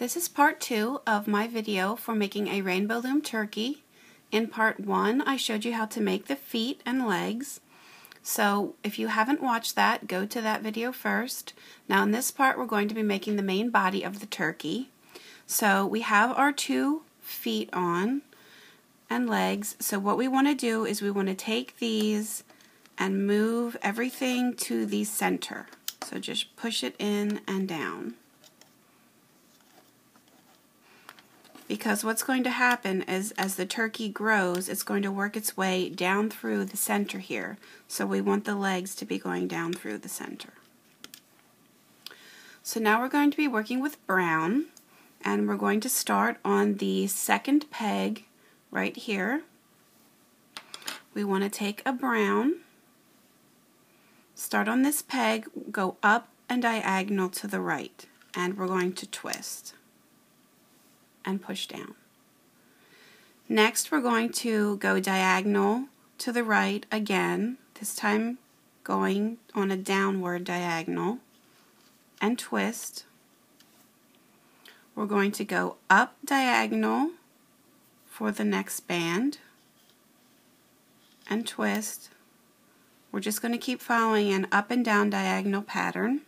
This is part 2 of my video for making a rainbow loom turkey. In part 1, I showed you how to make the feet and legs. So if you haven't watched that, go to that video first. Now in this part, we're going to be making the main body of the turkey. So we have our 2 feet on and legs. So what we want to do is we want to take these and move everything to the center. So just push it in and down. Because what's going to happen is as the turkey grows, it's going to work its way down through the center here. So we want the legs to be going down through the center. So now we're going to be working with brown, and we're going to start on the second peg right here. We want to take a brown, start on this peg, go up and diagonal to the right, and we're going to twist and push down. Next we're going to go diagonal to the right again, this time going on a downward diagonal, and twist. We're going to go up diagonal for the next band and twist. We're just going to keep following an up and down diagonal pattern.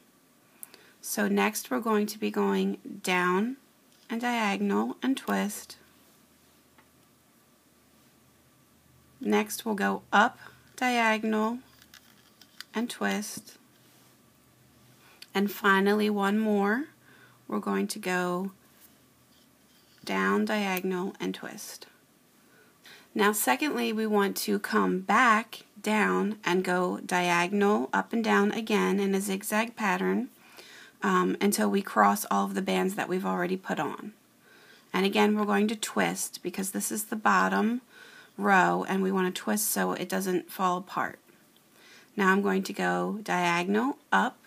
So next we're going to be going down and diagonal and twist. Next we'll go up diagonal and twist. And finally one more. We're going to go down diagonal and twist. Now secondly, we want to come back down and go diagonal up and down again in a zigzag pattern until we cross all of the bands that we've already put on. And again, we're going to twist because this is the bottom row and we want to twist so it doesn't fall apart. Now I'm going to go diagonal up,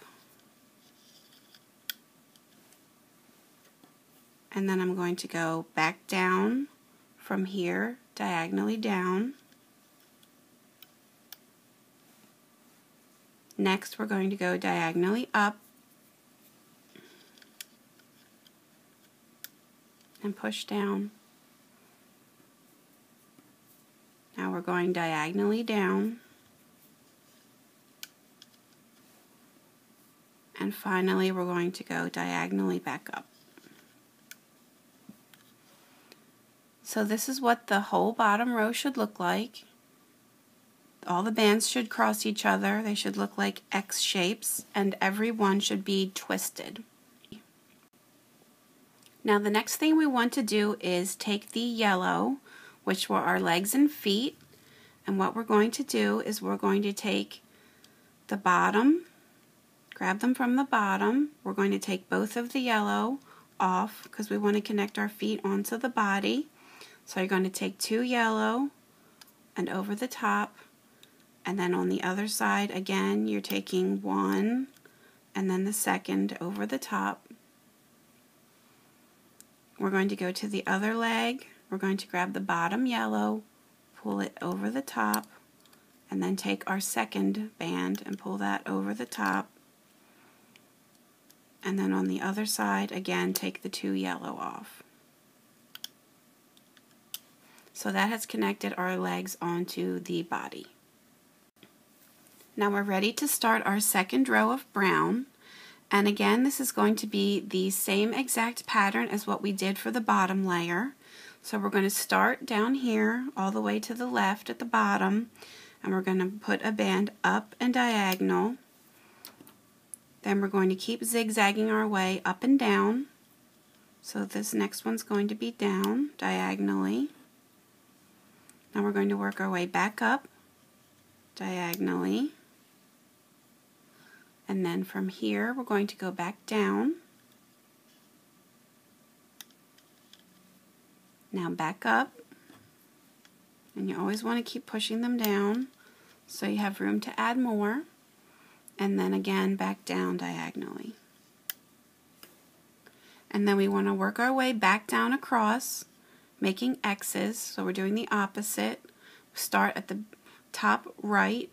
and then I'm going to go back down from here, diagonally down. Next we're going to go diagonally up and push down. Now we're going diagonally down. And finally we're going to go diagonally back up. So this is what the whole bottom row should look like. All the bands should cross each other. They should look like X shapes, and every one should be twisted. Now the next thing we want to do is take the yellow, which were our legs and feet, and what we're going to do is we're going to take the bottom, grab them from the bottom. We're going to take both of the yellow off because we want to connect our feet onto the body. So you're going to take 2 yellow and over the top, and then on the other side again you're taking 1 and then the second over the top. We're going to go to the other leg. We're going to grab the bottom yellow, pull it over the top, and then take our second band and pull that over the top. And then on the other side again take the 2 yellow off. So that has connected our legs onto the body. Now we're ready to start our second row of brown. And again, this is going to be the same exact pattern as what we did for the bottom layer. So we're going to start down here all the way to the left at the bottom, and we're going to put a band up and diagonal. Then we're going to keep zigzagging our way up and down. So this next one's going to be down diagonally. Now we're going to work our way back up diagonally. And then from here we're going to go back down. Now back up. And you always want to keep pushing them down so you have room to add more. And then again back down diagonally. And then we want to work our way back down across, making X's. So we're doing the opposite. Start at the top right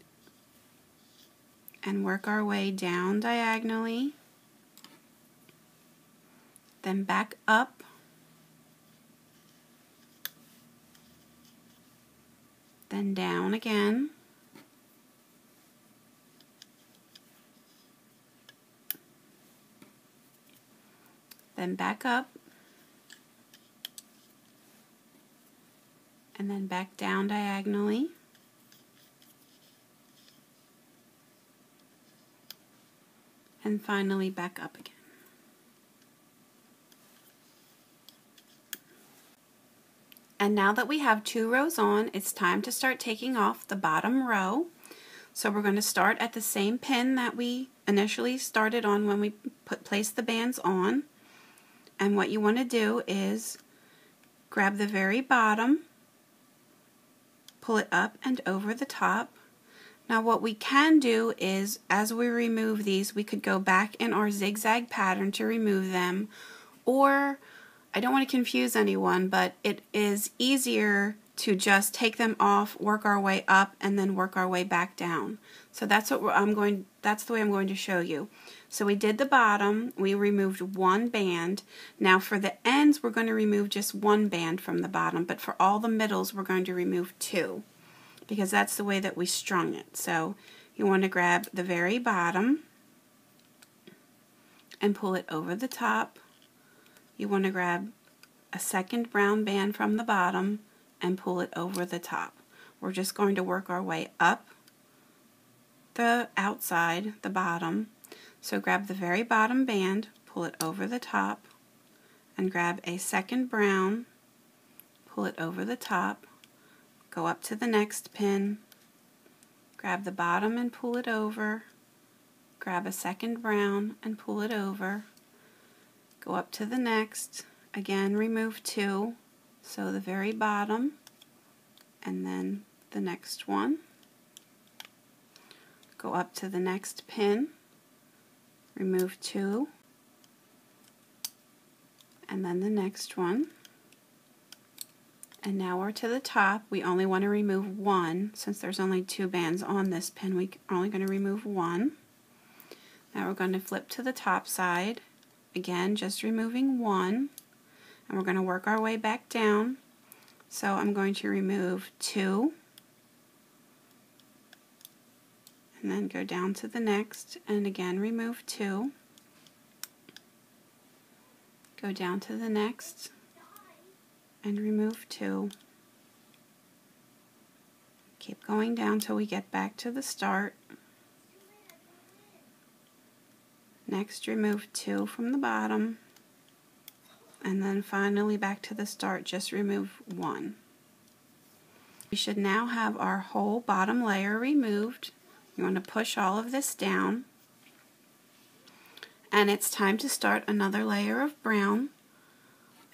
and work our way down diagonally then back up, then down again, then back up, and then back down diagonally, and finally back up again. And now that we have 2 rows on, it's time to start taking off the bottom row. So we're going to start at the same pin that we initially started on when we placed the bands on. And what you want to do is grab the very bottom, pull it up and over the top. Now what we can do is, as we remove these, we could go back in our zigzag pattern to remove them, or I don't want to confuse anyone, but it is easier to just take them off, work our way up, and then work our way back down. So that's what that's the way I'm going to show you. So we did the bottom, we removed 1 band. Now for the ends, we're going to remove just 1 band from the bottom, but for all the middles, we're going to remove 2, because that's the way that we strung it. So you want to grab the very bottom and pull it over the top. You want to grab a second brown band from the bottom and pull it over the top. We're just going to work our way up the outside, the bottom. So grab the very bottom band, pull it over the top, and grab a second brown, pull it over the top, go up to the next pin, grab the bottom and pull it over, grab a second brown and pull it over, go up to the next, again remove 2, so the very bottom and then the next one, go up to the next pin, remove 2, and then the next one, and now we're to the top. We only want to remove 1. Since there's only 2 bands on this pin, we're only going to remove 1. Now we're going to flip to the top side, again just removing 1, and we're going to work our way back down. So I'm going to remove 2, and then go down to the next, and again remove 2, go down to the next, and remove 2. Keep going down till we get back to the start. Next, remove 2 from the bottom, and then finally back to the start, just remove 1. We should now have our whole bottom layer removed. You want to push all of this down, and it's time to start another layer of brown.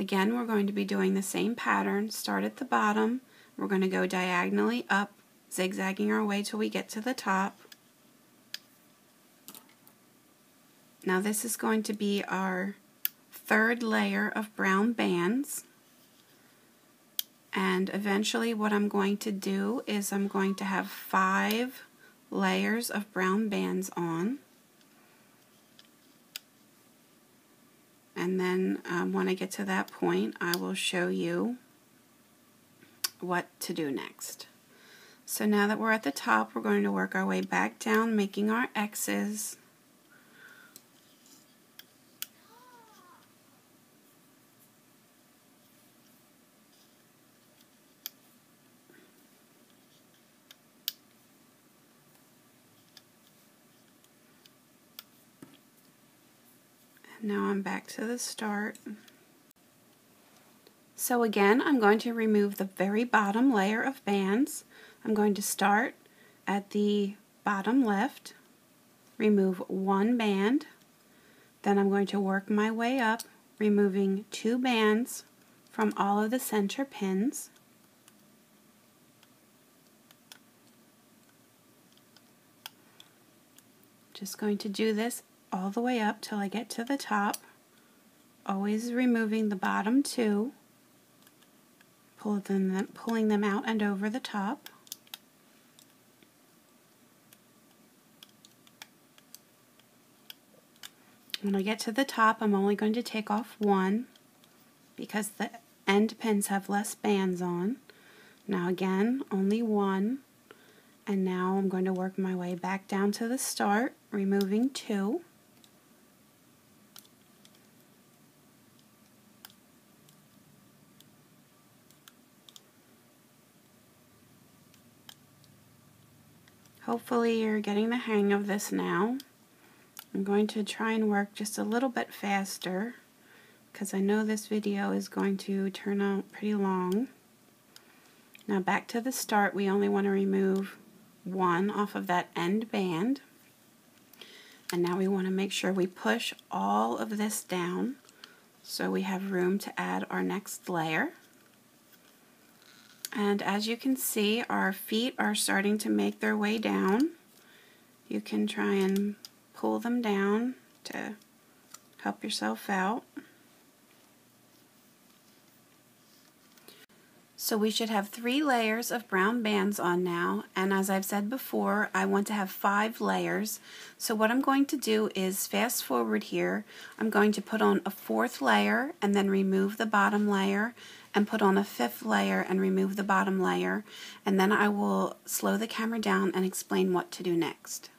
Again, we're going to be doing the same pattern. Start at the bottom, we're going to go diagonally up, zigzagging our way till we get to the top. Now this is going to be our 3rd layer of brown bands, and eventually what I'm going to do is I'm going to have 5 layers of brown bands on, and then when I get to that point I will show you what to do next. So now that we're at the top, we're going to work our way back down, making our X's. Now I'm back to the start. So again, I'm going to remove the very bottom layer of bands. I'm going to start at the bottom left, remove 1 band, then I'm going to work my way up, removing 2 bands from all of the center pins. Just going to do this all the way up till I get to the top, always removing the bottom 2, pulling them out and over the top. When I get to the top, I'm only going to take off one because the end pins have less bands on. Now again, only one. And now I'm going to work my way back down to the start, removing two. Hopefully you're getting the hang of this now. I'm going to try and work just a little bit faster because I know this video is going to turn out pretty long. Now back to the start, we only want to remove one off of that end band. And now we want to make sure we push all of this down so we have room to add our next layer. And as you can see, our feet are starting to make their way down. You can try and pull them down to help yourself out. So we should have 3 layers of brown bands on now, and as I've said before, I want to have 5 layers. So what I'm going to do is fast forward here. I'm going to put on a 4th layer and then remove the bottom layer, and put on a 5th layer and remove the bottom layer, and then I will slow the camera down and explain what to do next.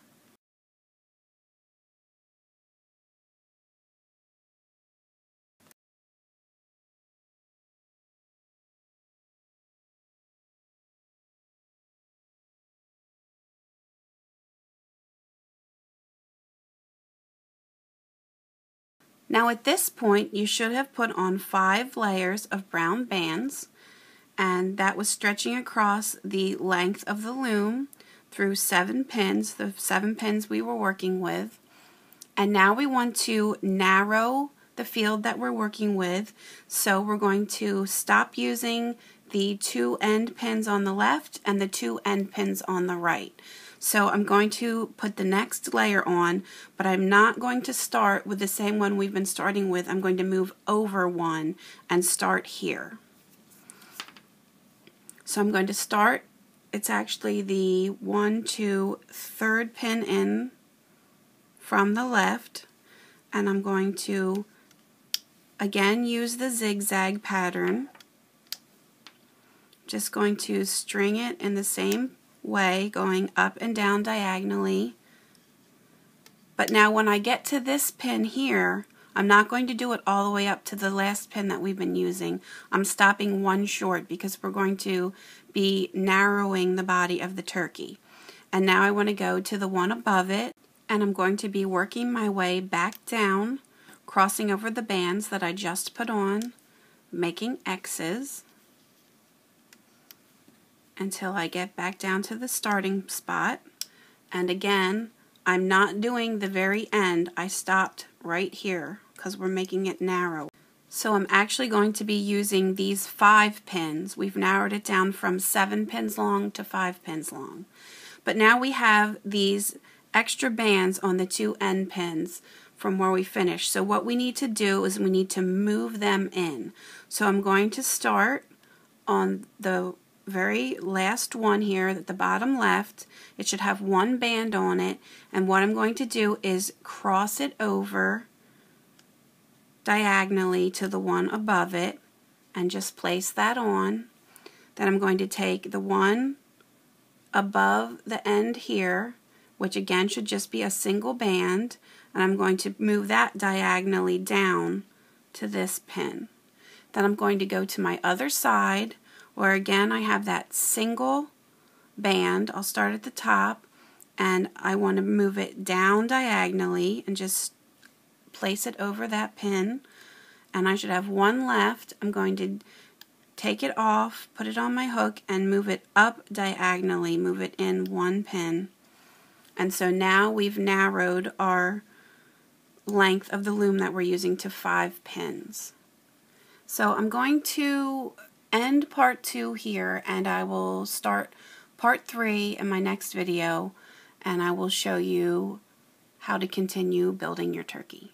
Now at this point you should have put on 5 layers of brown bands, and that was stretching across the length of the loom through 7 pins, the 7 pins we were working with. And now we want to narrow the field that we're working with, so we're going to stop using the 2 end pins on the left and the 2 end pins on the right. So I'm going to put the next layer on, but I'm not going to start with the same one we've been starting with. I'm going to move over one and start here. So I'm going to start, it's actually the 1, 2, 3rd pin in from the left, and I'm going to again use the zigzag pattern. Just going to string it in the same way, going up and down diagonally. But now when I get to this pin here, I'm not going to do it all the way up to the last pin that we've been using. I'm stopping one short because we're going to be narrowing the body of the turkey. And now I want to go to the one above it, and I'm going to be working my way back down, crossing over the bands that I just put on, making X's until I get back down to the starting spot. And again, I'm not doing the very end. I stopped right here because we're making it narrow. So I'm actually going to be using these 5 pins. We've narrowed it down from 7 pins long to 5 pins long. But now we have these extra bands on the 2 end pins from where we finished. So what we need to do is we need to move them in. So I'm going to start on the very last one here at the bottom left. It should have 1 band on it, and what I'm going to do is cross it over diagonally to the one above it and just place that on. Then I'm going to take the one above the end here, which again should just be a single band, and I'm going to move that diagonally down to this pin. Then I'm going to go to my other side, where again I have that single band. I'll start at the top, and I want to move it down diagonally and just place it over that pin, and I should have 1 left. I'm going to take it off, put it on my hook, and move it up diagonally, move it in 1 pin. And so now we've narrowed our length of the loom that we're using to 5 pins. So I'm going to end part 2 here, and I will start part 3 in my next video, and I will show you how to continue building your turkey.